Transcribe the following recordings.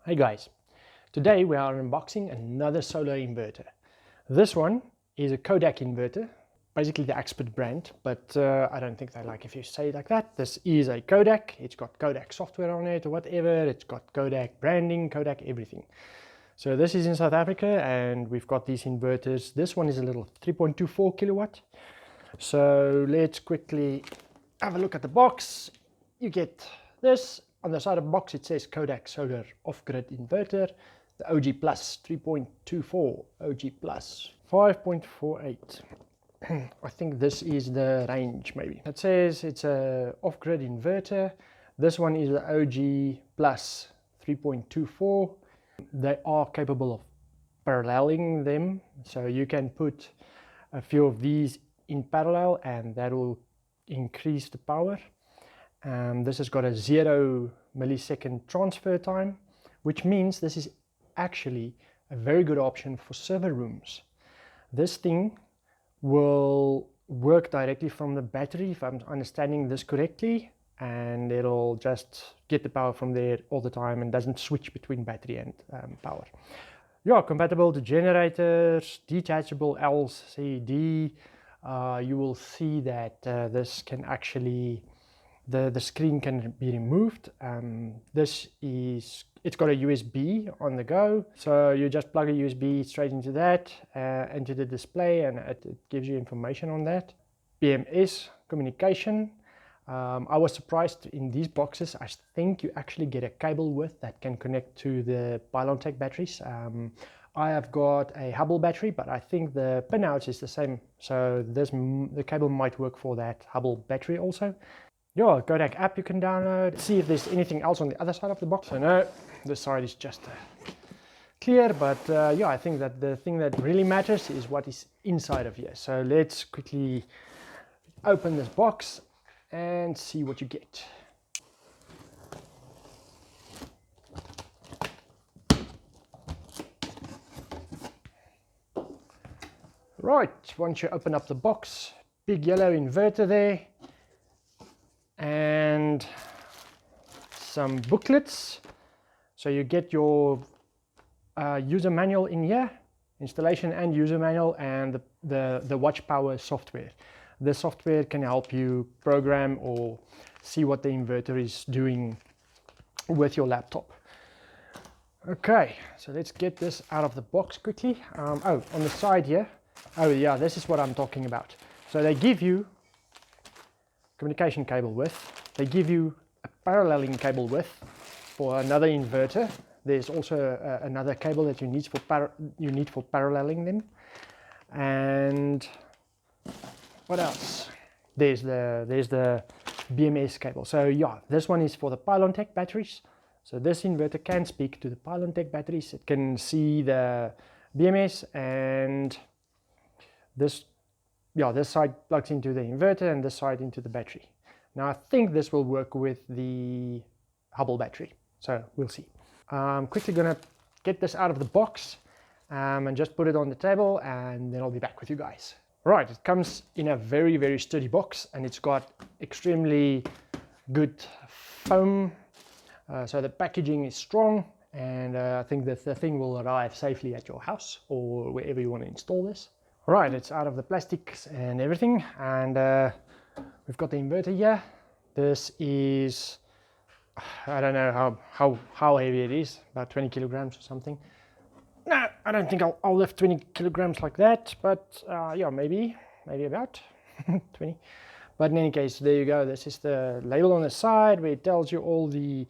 Hey guys, today we are unboxing another solar inverter. This one is a Kodak inverter, basically the expert brand, but I don't think they like if you say it like that. This is a Kodak, it's got Kodak software on it or whatever, it's got Kodak branding, Kodak everything. So this is in South Africa and we've got these inverters. This one is a little 3.24 kilowatt. So let's quickly have a look at the box. You get this. On the side of the box it says Kodak Solar Off-Grid Inverter, the OG-Plus 3.24 OG-Plus 5.48. I think this is the range maybe. It says it's a off-grid inverter. This one is the OG-Plus 3.24. They are capable of paralleling them, so you can put a few of these in parallel and that will increase the power. This has got a 0 millisecond transfer time, which means this is actually a very good option for server rooms. This thing will work directly from the battery, if I'm understanding this correctly, and it'll just get the power from there all the time and doesn't switch between battery and power. Yeah, compatible to generators, detachable LCD. You will see that this can actually the screen can be removed. It's got a USB on the go, so you just plug a USB straight into that, into the display, and it gives you information on that. BMS communication. I was surprised in these boxes. I think you actually get a cable with that can connect to the pylon-tech batteries. I have got a Hubble battery, but I think the pinouts is the same, so the cable might work for that Hubble battery also. Yeah, Kodak app you can download. See if there's anything else on the other side of the box. So no, this side is just clear, but yeah, I think that the thing that really matters is what is inside of here. So let's quickly open this box and see what you get. Right, once you open up the box, big yellow inverter there, and some booklets. So you get your user manual in here, installation and user manual, and the watch power software. The software can help you program or see what the inverter is doing with your laptop. Okay, so let's get this out of the box quickly. Oh, on the side here, oh yeah, this is what I'm talking about. So they give you communication cable width, they give you a paralleling cable width for another inverter. There's also another cable that you need for paralleling them. And what else? There's the BMS cable. So yeah, this one is for the pylon-tech batteries. So this inverter can speak to the pylon-tech batteries. It can see the BMS, and this side plugs into the inverter and this side into the battery. Now I think this will work with the Hubble battery, so we'll see. I'm quickly gonna get this out of the box and just put it on the table, and then I'll be back with you guys. Right, it comes in a very, very sturdy box, and it's got extremely good foam, so the packaging is strong, and I think that the thing will arrive safely at your house or wherever you want to install this. Right, it's out of the plastics and everything, and we've got the inverter here. This is, I don't know how heavy it is, about 20 kilograms or something. No, I don't think I'll lift 20 kilograms like that, but yeah, maybe about 20. But in any case, there you go. This is the label on the side where it tells you all the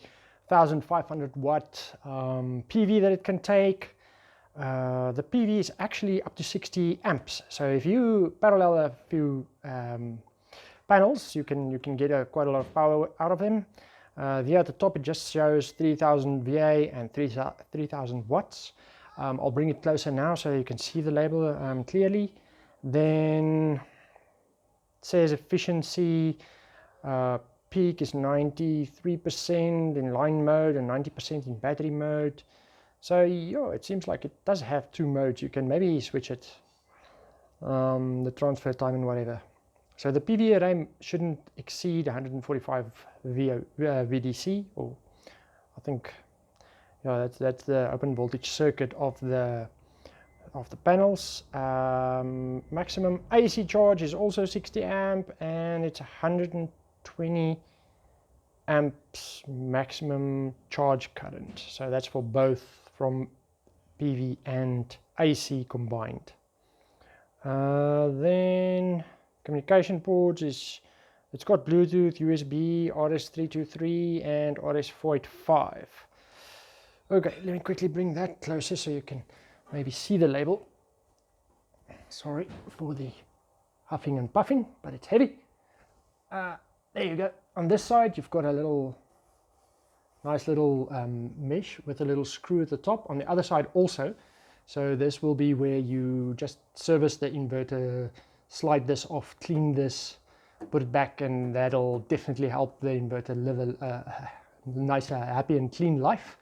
1500 watt PV that it can take. The PV is actually up to 60 amps. So if you parallel a few panels, you can get quite a lot of power out of them. Here at the top, it just shows 3000 VA and 3000 watts. I'll bring it closer now so you can see the label clearly. Then it says efficiency, peak is 93% in line mode and 90% in battery mode. So yeah, it seems like it does have two modes. You can maybe switch it, the transfer time and whatever. So the PV array shouldn't exceed 145 VDC, or I think yeah, that's the open voltage circuit of the panels. Maximum AC charge is also 60 amp, and it's 120 amps maximum charge current. So that's for both from PV and AC combined. Then communication ports it's got Bluetooth, USB, RS323 and RS485. Okay, let me quickly bring that closer so you can maybe see the label. Sorry for the huffing and puffing, but it's heavy. There you go. On this side you've got a nice little mesh with a little screw at the top. On the other side also. So this will be where you just service the inverter, slide this off, clean this, put it back, and that'll definitely help the inverter live a nicer, happy and clean life.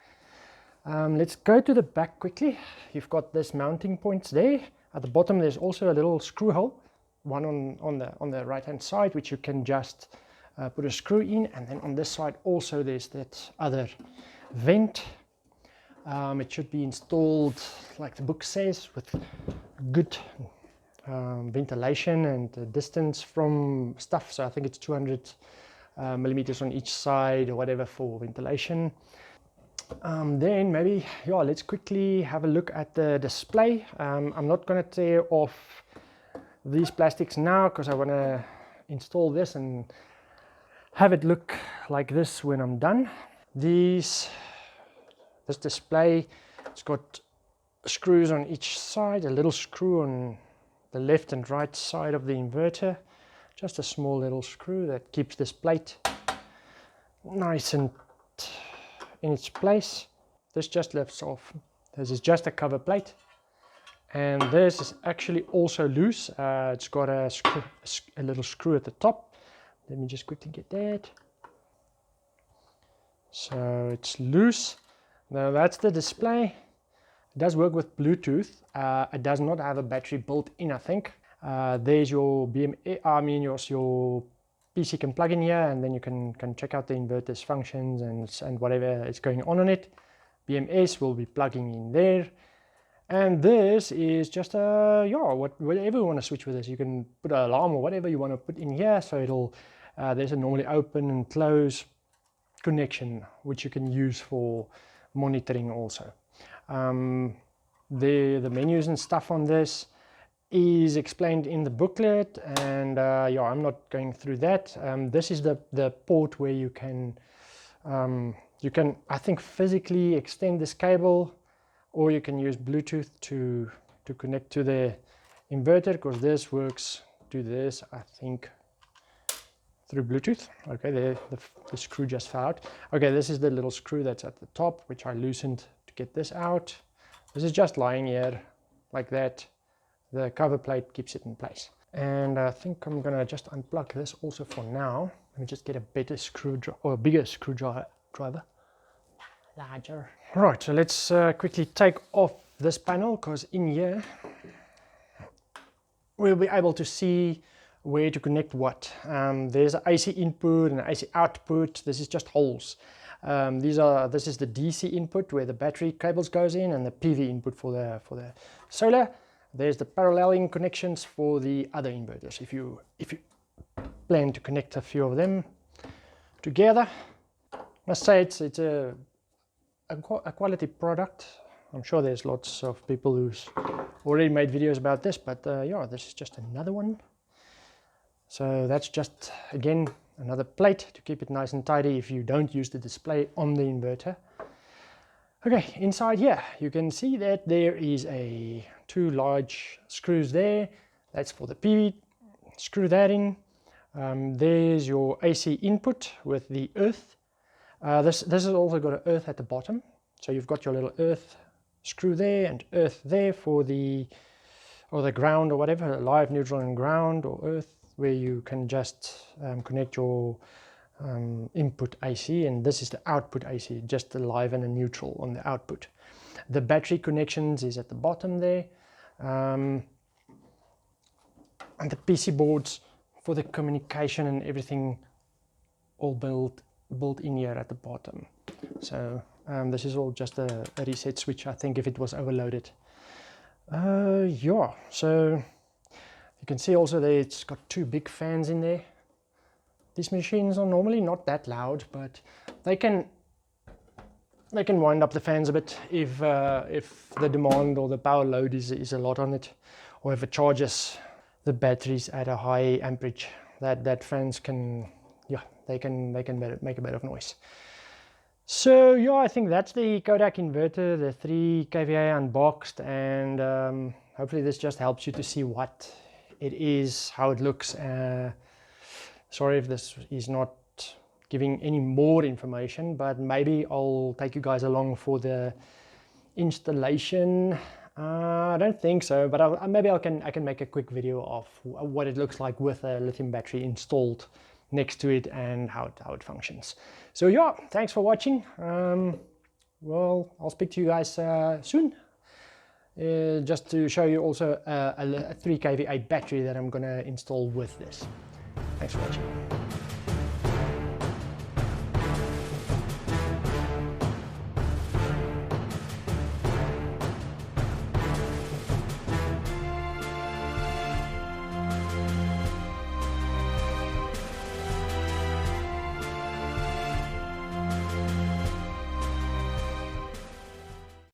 Let's go to the back quickly. You've got this mounting points there. At the bottom there's also a little screw hole, one on the right hand side, which you can just put a screw in, and then on this side also there's that other vent. It should be installed like the book says, with good ventilation and distance from stuff. So I think it's 200 millimeters on each side or whatever for ventilation. Then maybe, yeah, let's quickly have a look at the display. I'm not going to tear off these plastics now because I want to install this and have it look like this when I'm done. This display, it's got screws on each side, a little screw on the left and right side of the inverter, just a small little screw that keeps this plate nice and in its place. This just lifts off. This is just a cover plate, and this is actually also loose. It's got a little screw at the top. Let me just quickly get that. So it's loose. Now that's the display. It does work with Bluetooth. It does not have a battery built in, I think. There's your your PC can plug in here, and then you can check out the inverter's functions and whatever is going on it. BMS will be plugging in there. And this is just whatever you want to switch with this. You can put an alarm or whatever you want to put in here. So it'll there's a normally open and close connection which you can use for monitoring also. The menus and stuff on this is explained in the booklet, and I'm not going through that. This is the port where you can I think physically extend this cable, or you can use Bluetooth to connect to the inverter, because this works to this, I think, through Bluetooth. Okay, the screw just fell out. Okay, this is the little screw that's at the top, which I loosened to get this out. This is just lying here like that. The cover plate keeps it in place. And I think I'm gonna just unplug this also for now. Let me just get a better screwdriver, or a bigger screwdriver. Larger. Right, so let's quickly take off this panel, because in here we'll be able to see where to connect what. There's an AC input and an AC output. This is just holes. This is the DC input where the battery cables goes in, and the PV input for the solar. There's the paralleling connections for the other inverters, if you plan to connect a few of them together. I must say it's a quality product. I'm sure there's lots of people who's already made videos about this, but this is just another one. So that's just, again, another plate to keep it nice and tidy if you don't use the display on the inverter. Okay, inside here you can see that there is two large screws there. That's for the PV. Screw that in. There's your AC input with the earth. This has also got an earth at the bottom. So you've got your little earth screw there and earth there for the ground or whatever, live, neutral and ground, or earth, where you can just connect your input AC, and this is the output AC, just a live and a neutral on the output. The battery connections is at the bottom there, and the PC boards for the communication and everything all built in here at the bottom. So This is all just a reset switch, I think, if it was overloaded. Yeah, so you can see also that it's got 2 big fans in there. These machines are normally not that loud, but they can wind up the fans a bit if the demand or the power load is a lot on it, or if it charges the batteries at a high amperage. That fans can, yeah, they can make a bit of noise. So yeah, I think that's the Kodak inverter, the 3 kVA unboxed, and hopefully this just helps you to see what it is, how it looks. Sorry if this is not giving any more information, but maybe I'll take you guys along for the installation. I don't think so, but maybe I can make a quick video of what it looks like with a lithium battery installed next to it and how it functions. So yeah, thanks for watching. Well, I'll speak to you guys soon. Just to show you also a 3 kVA battery that I'm gonna install with this. Thanks for watching.